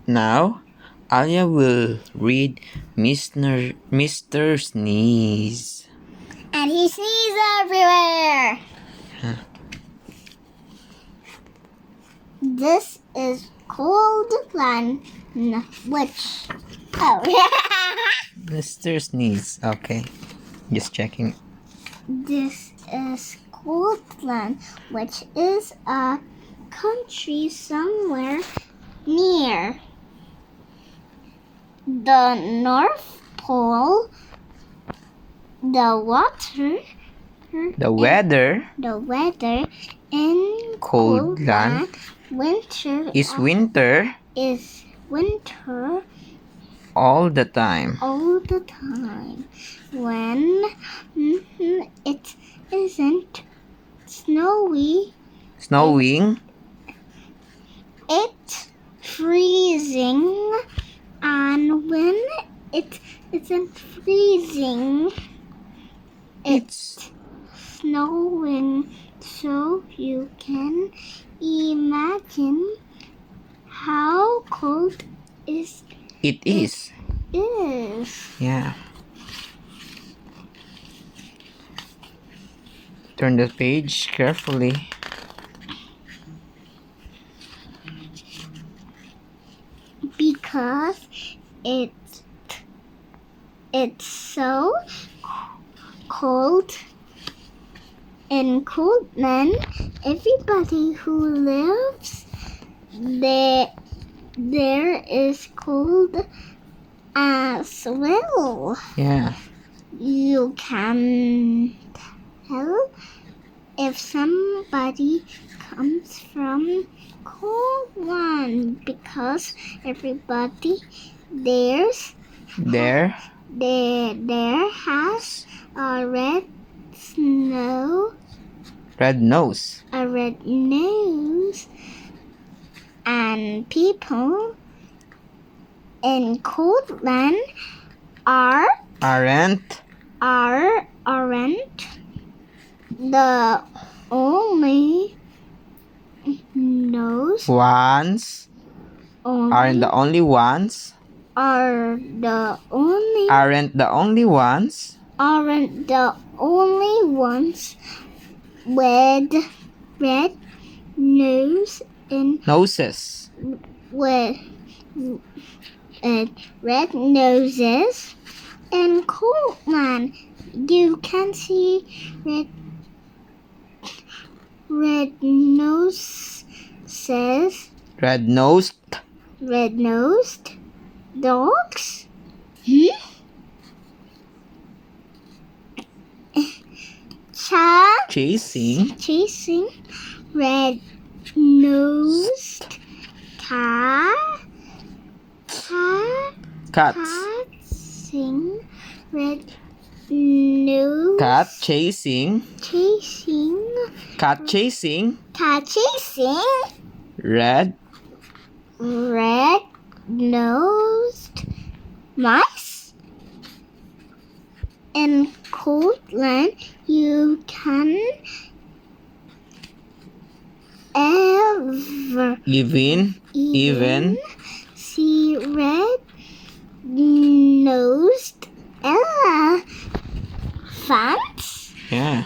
Now, Alia will read Mr. Sneeze. And he sneezes everywhere. This is cold land, which... Oh. Mr. Sneeze. Okay. Just checking. This is Scotland, which is a country somewhere near the North Pole. The weather in Cold land winter is winter all the time. When it isn't snowing, it's freezing, and when it isn't freezing, it's snowing. So you can imagine how cold It is. Yeah. Turn the page carefully. Because it's so cold in Coldland. Everybody who lives there is cold as well. Yeah. You can tell if somebody comes from Coldland because everybody there has a red nose, and people in Coldland aren't the only nose ones. Aren't the only ones. Aren't the only ones with red noses in Coldland. You can see red-nosed dogs. Chasing red-nosed cats. Chasing red-nosed mice. In Coldland, you can even see red-nosed elephants. Yeah.